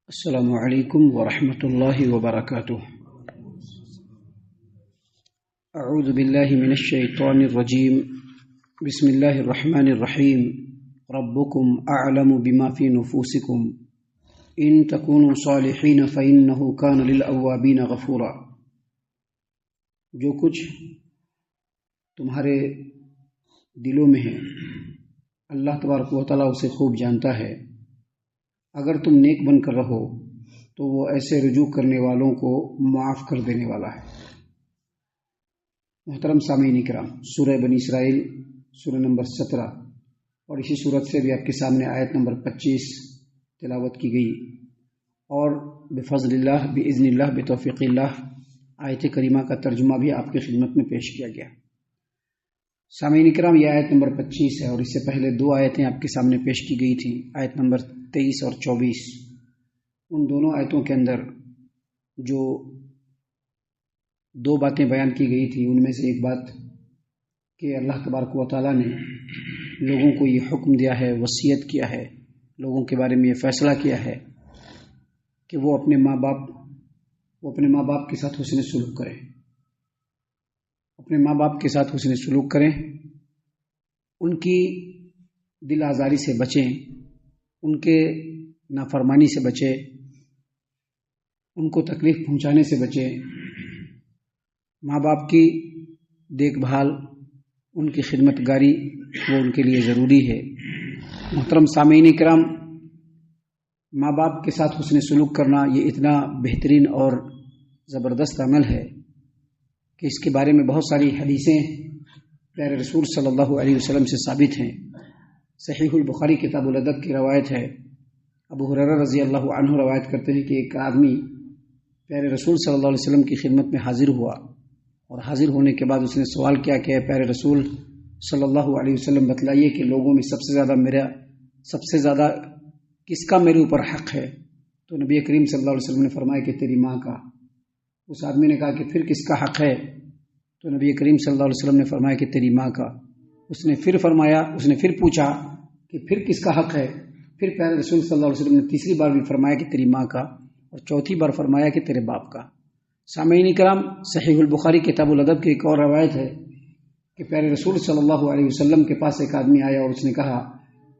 السلام علیکم ورحمۃ اللہ وبرکاتہ۔ اعوذ باللہ من الشیطان الرجیم، بسم اللہ الرحمن الرحیم۔ ربکم اعلم بما فی نفوسکم ان تکونوا صالحین فانہ کان للأوابین غفورا۔ جو کچھ تمہارے دلوں میں ہے اللہ تبارک و تعالیٰ اسے خوب جانتا ہے۔ اگر تم نیک بن کر رہو تو وہ ایسے رجوع کرنے والوں کو معاف کر دینے والا ہے۔ محترم سامعین کرام، سورہ بنی اسرائیل سورہ نمبر 17 اور اسی صورت سے بھی آپ کے سامنے آیت نمبر 25 تلاوت کی گئی، اور بفضل اللہ باذن اللہ بتوفیق اللہ آیت کریمہ کا ترجمہ بھی آپ کی خدمت میں پیش کیا گیا۔ سامعین کرام، یہ آیت نمبر 25 ہے، اور اس سے پہلے دو آیتیں آپ کے سامنے پیش کی گئی تھیں، آیت نمبر 23 اور 24۔ ان دونوں آیتوں کے اندر جو دو باتیں بیان کی گئی تھی، ان میں سے ایک بات کہ اللہ تبارک و تعالیٰ نے لوگوں کو یہ حکم دیا ہے، وصیت کیا ہے، لوگوں کے بارے میں یہ فیصلہ کیا ہے کہ وہ اپنے ماں باپ کے ساتھ حسن سلوک کریں، اپنے ماں باپ کے ساتھ حسن سلوک کریں، ان کی دل آزاری سے بچیں، ان کے نافرمانی سے بچیں، ان کو تکلیف پہنچانے سے بچیں۔ ماں باپ کی دیکھ بھال، ان کی خدمت گاری وہ ان کے لیے ضروری ہے۔ محترم سامعین کرام، ماں باپ کے ساتھ حسن سلوک کرنا یہ اتنا بہترین اور زبردست عمل ہے کہ اس کے بارے میں بہت ساری حدیثیں پیارے رسول صلی اللہ علیہ وسلم سے ثابت ہیں۔ صحیح البخاری کتاب الادب کی روایت ہے، ابو ہریرہ رضی اللہ عنہ روایت کرتے ہیں کہ ایک آدمی پیارے رسول صلی اللہ علیہ وسلم کی خدمت میں حاضر ہوا، اور حاضر ہونے کے بعد اس نے سوال کیا کہ پیارے رسول صلی اللہ علیہ وسلم بتلائیے کہ لوگوں میں سب سے زیادہ کس کا میرے اوپر حق ہے؟ تو نبی کریم صلی اللہ علیہ وسلم نے فرمایا کہ تیری ماں کا۔ اس آدمی نے کہا کہ پھر کس کا حق ہے؟ تو نبی کریم صلی اللہ علیہ وسلم نے فرمایا کہ تیری ماں کا۔ اس نے پھر پوچھا کہ پھر کس کا حق ہے؟ پھر پیارے رسول صلی اللہ علیہ وسلم نے تیسری بار بھی فرمایا کہ تیری ماں کا، اور چوتھی بار فرمایا کہ تیرے باپ کا۔ سامعین کرام، صحیح البخاری کتاب الادب کی ایک اور روایت ہے کہ پیارے رسول صلی اللہ علیہ وسلم کے پاس ایک آدمی آیا اور اس نے کہا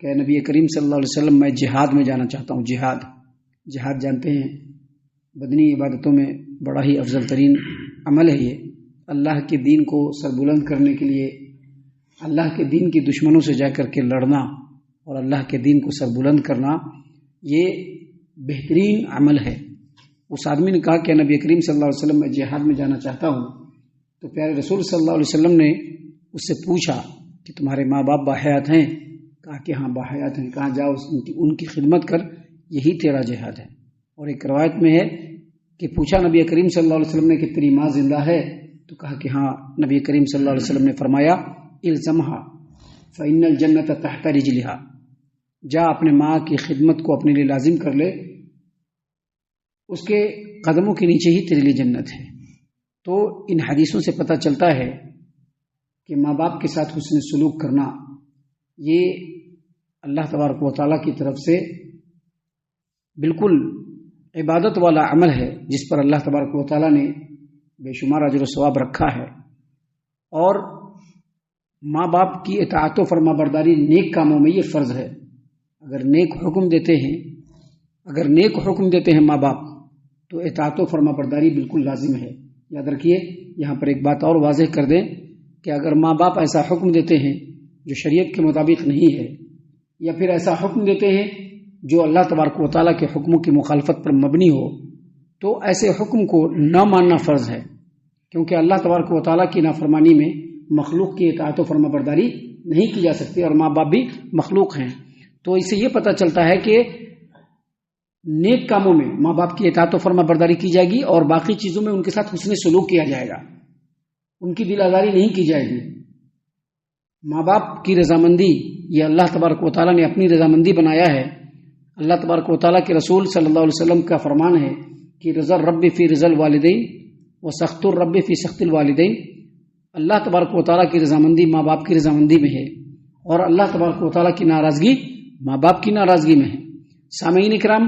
کہ نبی کریم صلی اللہ علیہ وسلم، میں جہاد میں جانا چاہتا ہوں۔ جہاد جانتے ہیں بدنی عبادتوں میں بڑا ہی افضل ترین عمل ہے۔ یہ اللہ کے دین کو سربلند کرنے کے لیے، اللہ کے دین کی دشمنوں سے جا کر کے لڑنا اور اللہ کے دین کو سربلند کرنا، یہ بہترین عمل ہے۔ اس آدمی نے کہا کہ نبی کریم صلی اللہ علیہ وسلم، میں جہاد میں جانا چاہتا ہوں۔ تو پیارے رسول صلی اللہ علیہ وسلم نے اس سے پوچھا کہ تمہارے ماں باپ باحیات ہیں؟ کہا کہ ہاں باحیات ہیں۔ کہا جاؤ ان کی خدمت کر، یہی تیرا جہاد ہے۔ اور ایک روایت میں ہے کہ پوچھا نبی کریم صلی اللہ علیہ وسلم نے کہ تیری ماں زندہ ہے؟ تو کہا کہ ہاں۔ نبی کریم صلی اللہ علیہ وسلم نے فرمایا الزمھا فإن الجنۃ تحت رجلھا، جا اپنے ماں کی خدمت کو اپنے لیے لازم کر لے، اس کے قدموں کے نیچے ہی تیرے لیے جنت ہے۔ تو ان حدیثوں سے پتہ چلتا ہے کہ ماں باپ کے ساتھ حسن سلوک کرنا یہ اللہ تبارک و تعالیٰ کی طرف سے بالکل عبادت والا عمل ہے، جس پر اللہ تبارک و تعالیٰ نے بے شمار اجر و ثواب رکھا ہے۔ اور ماں باپ کی اطاعت و فرما برداری نیک کاموں میں یہ فرض ہے۔ اگر نیک حکم دیتے ہیں ماں باپ تو اطاعت و فرما برداری بالکل لازم ہے۔ یاد رکھیے، یہاں پر ایک بات اور واضح کر دیں کہ اگر ماں باپ ایسا حکم دیتے ہیں جو شریعت کے مطابق نہیں ہے، یا پھر ایسا حکم دیتے ہیں جو اللہ تبارک و تعالیٰ کے حکموں کی مخالفت پر مبنی ہو، تو ایسے حکم کو نہ ماننا فرض ہے، کیونکہ اللہ تبارک و تعالیٰ کی نافرمانی میں مخلوق کی اطاعت و فرما برداری نہیں کی جا سکتی، اور ماں باپ بھی مخلوق ہیں۔ تو اس سے یہ پتہ چلتا ہے کہ نیک کاموں میں ماں باپ کی اطاعت و فرما برداری کی جائے گی، اور باقی چیزوں میں ان کے ساتھ حسن سلوک کیا جائے گا، ان کی دل آزاری نہیں کی جائے گی۔ ماں باپ کی رضامندی یہ اللہ تبارک و تعالیٰ نے اپنی رضامندی بنایا ہے۔ اللہ تبارک و تعالیٰ کے رسول صلی اللہ علیہ وسلم کا فرمان ہے کہ رضا الرب فی رضا الوالدین و سخط الرب فی سخط الوالدین۔ اللہ تبارک و تعالیٰ کی رضامندی ماں باپ کی رضامندی میں ہے، اور اللہ تبارک و تعالیٰ کی ناراضگی ماں باپ کی ناراضگی میں ہے۔ سامعین کرام،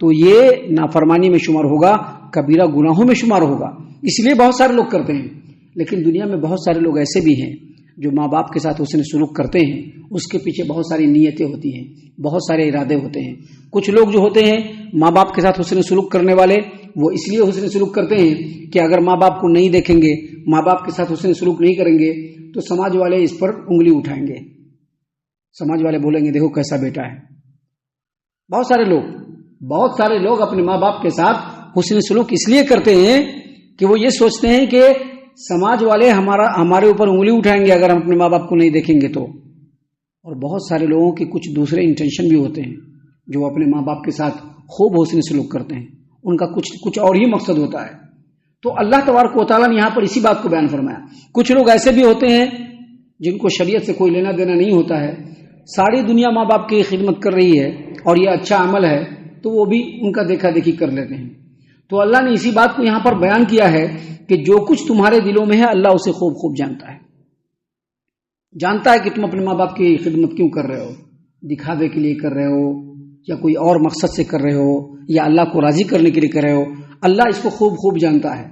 تو یہ نافرمانی میں شمار ہوگا، کبیرہ گناہوں میں شمار ہوگا. اس لیے بہت سارے لوگ کرتے ہیں. لیکن دنیا میں بہت سارے لوگ ایسے بھی ہیں جو ماں باپ کے ساتھ حسن سلوک کرتے ہیں، اس کے پیچھے بہت ساری نیتیں ہوتی ہیں، بہت سارے ارادے ہوتے ہیں. کچھ لوگ جو ہوتے ہیں ماں باپ کے ساتھ حسن سلوک کرنے والے، وہ اس لیے حسن سلوک کرتے ہیں کہ اگر ماں باپ کو نہیں دیکھیں گے، ماں باپ کے ساتھ حسن سلوک نہیں کریں گے تو سماج والے اس پر انگلی اٹھائیں گے، سماج والے بولیں گے دیکھو کیسا بیٹا ہے. بہت سارے لوگ اپنے ماں باپ کے ساتھ حسن سلوک اس لیے کرتے ہیں کہ وہ یہ سوچتے ہیں کہ سماج والے ہمارے اوپر انگلی اٹھائیں گے اگر ہم اپنے ماں باپ کو نہیں دیکھیں گے تو. اور بہت سارے لوگوں کے کچھ دوسرے انٹینشن بھی ہوتے ہیں جو اپنے ماں باپ کے ساتھ خوب حسن سلوک کرتے ہیں، ان کا کچھ اور ہی مقصد ہوتا ہے. تو اللہ تبارک و تعالیٰ نے یہاں پر اسی بات کو بیان فرمایا. کچھ لوگ ایسے بھی ہوتے ہیں جن کو شریعت سے کوئی لینا دینا نہیں ہوتا ہے، ساری دنیا ماں باپ کی خدمت کر رہی ہے اور یہ اچھا عمل ہے تو وہ بھی ان کا دیکھا دیکھی کر لیتے ہیں. تو اللہ نے اسی بات کو یہاں پر بیان کیا ہے کہ جو کچھ تمہارے دلوں میں ہے اللہ اسے خوب خوب جانتا ہے کہ تم اپنے ماں باپ کی خدمت کیوں کر رہے ہو، دکھاوے کے لیے کر رہے ہو یا کوئی اور مقصد سے کر رہے ہو یا اللہ کو راضی کرنے کے لیے کر رہے ہو. اللہ اس کو خوب خوب جانتا ہے.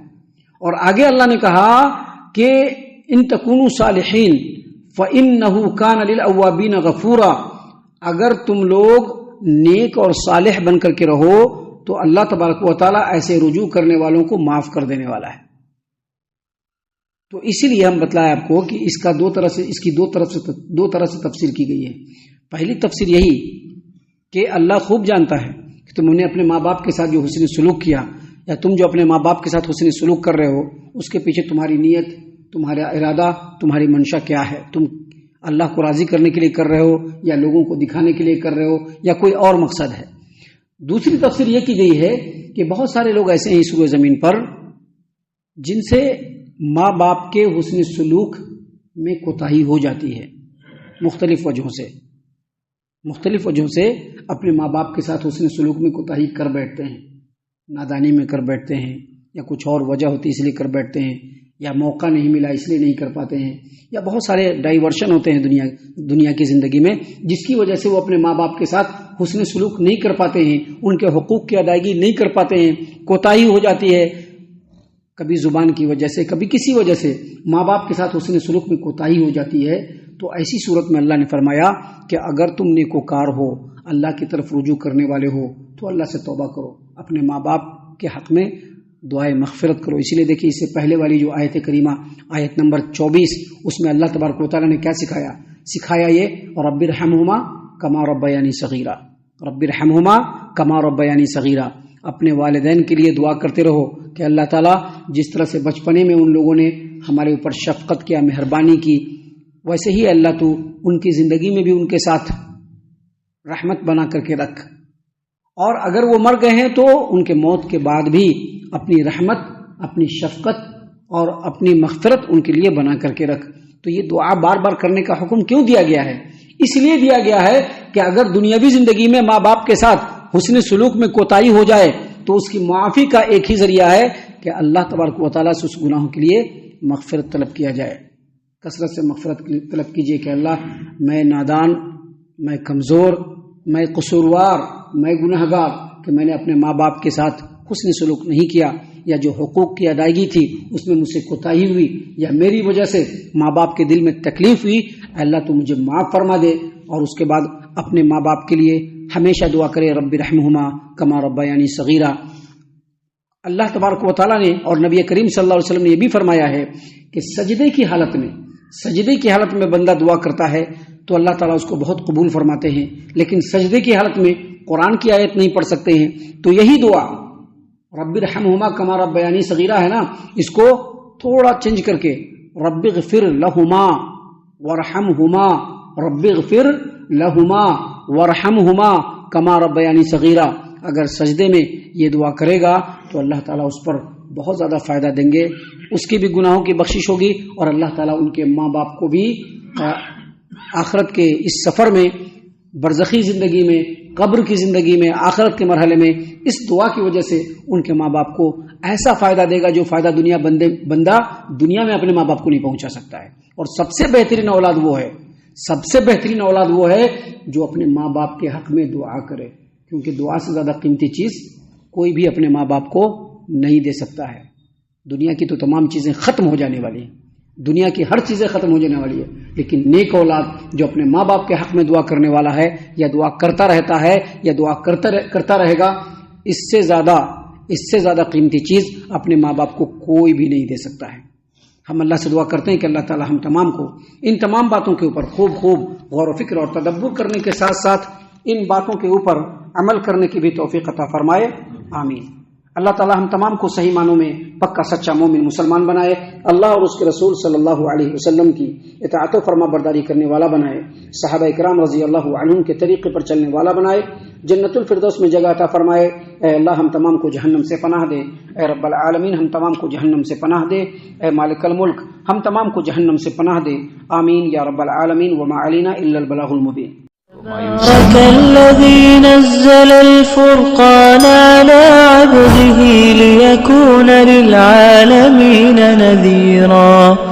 اور آگے اللہ نے کہا کہ ان تکونوا صالحین فإنہ کان للأوابین غفورا، اگر تم لوگ نیک اور صالح بن کر کے رہو تو اللہ تبارک و تعالیٰ ایسے رجوع کرنے والوں کو معاف کر دینے والا ہے. تو اسی لیے ہم بتلایا آپ کو کہ اس کی دو طرح سے تفسیر کی گئی ہے. پہلی تفسیر یہی کہ اللہ خوب جانتا ہے کہ تم نے اپنے ماں باپ کے ساتھ جو حسن سلوک کیا یا تم جو اپنے ماں باپ کے ساتھ حسن سلوک کر رہے ہو اس کے پیچھے تمہاری نیت، تمہارا ارادہ، تمہاری منشا کیا ہے. تم اللہ کو راضی کرنے کے لیے کر رہے ہو یا لوگوں کو دکھانے کے لیے کر رہے ہو یا کوئی اور مقصد ہے. دوسری تفسیر یہ کی گئی ہے کہ بہت سارے لوگ ایسے ہیں اس روئے زمین پر جن سے ماں باپ کے حسن سلوک میں کوتاہی ہو جاتی ہے، مختلف وجہوں سے اپنے ماں باپ کے ساتھ حسن سلوک میں کوتاہی کر بیٹھتے ہیں، نادانی میں کر بیٹھتے ہیں یا کچھ اور وجہ ہوتی ہے اس لیے کر بیٹھتے ہیں یا موقع نہیں ملا اس لیے نہیں کر پاتے ہیں یا بہت سارے ڈائیورشن ہوتے ہیں دنیا کی زندگی میں جس کی وجہ سے وہ اپنے ماں باپ کے ساتھ حسن سلوک نہیں کر پاتے ہیں، ان کے حقوق کی ادائیگی نہیں کر پاتے ہیں، کوتاہی ہو جاتی ہے، کبھی زبان کی وجہ سے کبھی کسی وجہ سے ماں باپ کے ساتھ حسن سلوک میں کوتاہی ہو جاتی ہے. تو ایسی صورت میں اللہ نے فرمایا کہ اگر تم نیکوکار ہو، اللہ کی طرف رجوع کرنے والے ہو تو اللہ سے توبہ کرو، اپنے ماں باپ کے حق میں دعائے مغفرت کرو. اسی لیے دیکھیے اس سے پہلے والی جو آیت کریمہ آیت نمبر 24 اس میں اللہ تبارک و تعالیٰ نے کیا سکھایا یہ رب ارحمہما کما ربیانی صغیرا، رب ارحمہما کما ربیانی صغیرا. اپنے والدین کے لیے دعا کرتے رہو کہ اللہ تعالیٰ جس طرح سے بچپنے میں ان لوگوں نے ہمارے اوپر شفقت کیا، مہربانی کی، ویسے ہی اللہ تو ان کی زندگی میں بھی ان کے ساتھ رحمت بنا کر کے رکھ، اور اگر وہ مر گئے ہیں تو ان کے موت کے بعد بھی اپنی رحمت، اپنی شفقت اور اپنی مغفرت ان کے لیے بنا کر کے رکھ. تو یہ دعا بار بار کرنے کا حکم کیوں دیا گیا ہے؟ اس لیے دیا گیا ہے کہ اگر دنیاوی زندگی میں ماں باپ کے ساتھ حسن سلوک میں کوتاہی ہو جائے تو اس کی معافی کا ایک ہی ذریعہ ہے کہ اللہ تبارک و تعالیٰ سے اس گناہوں کے لیے مغفرت طلب کیا جائے. کثرت سے مغفرت طلب کیجیے کہ اللہ میں نادان، میں کمزور، میں قصوروار، میں گنہگار کہ میں نے اپنے ماں باپ کے ساتھ حسن سلوک نہیں کیا یا جو حقوق کی ادائیگی تھی اس میں مجھ سے کوتاہی ہوئی یا میری وجہ سے ماں باپ کے دل میں تکلیف ہوئی، اللہ تو مجھے معاف فرما دے. اور اس کے بعد اپنے ماں باپ کے لیے ہمیشہ دعا کرے رب ارحمہما کما ربیانی صغیرا. اللہ تبارک و تعالیٰ نے اور نبی کریم صلی اللہ علیہ وسلم نے یہ بھی فرمایا ہے کہ سجدے کی حالت میں بندہ دعا کرتا ہے تو اللہ تعالیٰ اس کو بہت قبول فرماتے ہیں، لیکن سجدے کی حالت میں قرآن کی آیت نہیں پڑھ سکتے ہیں. تو یہی دعا رب ارحمہما کما ربیانی صغیرا ہے نا، اس کو تھوڑا چینج کر کے رب اغفر لہما ورحمہما، رب اغفر لہما ورحمہما کما ربیانی صغیرا. اگر سجدے میں یہ دعا کرے گا تو اللہ تعالیٰ اس پر بہت زیادہ فائدہ دیں گے، اس کے بھی گناہوں کی بخشش ہوگی اور اللہ تعالیٰ ان کے ماں باپ کو بھی آخرت کے اس سفر میں، برزخی زندگی میں، قبر کی زندگی میں، آخرت کے مرحلے میں اس دعا کی وجہ سے ان کے ماں باپ کو ایسا فائدہ دے گا جو فائدہ بندہ دنیا میں اپنے ماں باپ کو نہیں پہنچا سکتا ہے. اور سب سے بہترین اولاد وہ ہے جو اپنے ماں باپ کے حق میں دعا کرے کیونکہ دعا سے زیادہ قیمتی چیز کوئی بھی اپنے ماں باپ کو نہیں دے سکتا ہے. دنیا کی تو تمام چیزیں ختم ہو جانے والی ہیں, دنیا کی ہر چیزیں ختم ہو جانے والی ہے, لیکن نیک اولاد جو اپنے ماں باپ کے حق میں دعا کرنے والا ہے, یا دعا کرتا رہتا ہے یا دعا کرتا رہے گا, اس سے زیادہ قیمتی چیز اپنے ماں باپ کو کوئی بھی نہیں دے سکتا ہے. ہم اللہ سے دعا کرتے ہیں کہ اللہ تعالی ہم تمام کو ان تمام باتوں کے اوپر خوب غور و فکر اور تدبر کرنے کے ساتھ ساتھ ان باتوں کے اوپر عمل کرنے کی بھی توفیق عطا فرمائے, آمین. اللہ تعالی ہم تمام کو صحیح معنوں میں پکا سچا مومن مسلمان بنائے, اللہ اور اس کے رسول صلی اللہ علیہ وسلم کی اطاعت و فرما برداری کرنے والا بنائے, صحابہ اکرام رضی اللہ عنہم کے طریقے پر چلنے والا بنائے, جنت الفردوس میں جگہ عطا فرمائے. اے اللہ ہم تمام کو جہنم سے پناہ دے, اے رب العالمین ہم تمام کو جہنم سے پناہ دے, اے مالک الملک ہم تمام کو جہنم سے پناہ دے, آمین یا رب العالمین. وما علینا الا البلاغ المبین. تبارك الذي نزل الفرقان على عبده ليكون للعالمين نذيرا.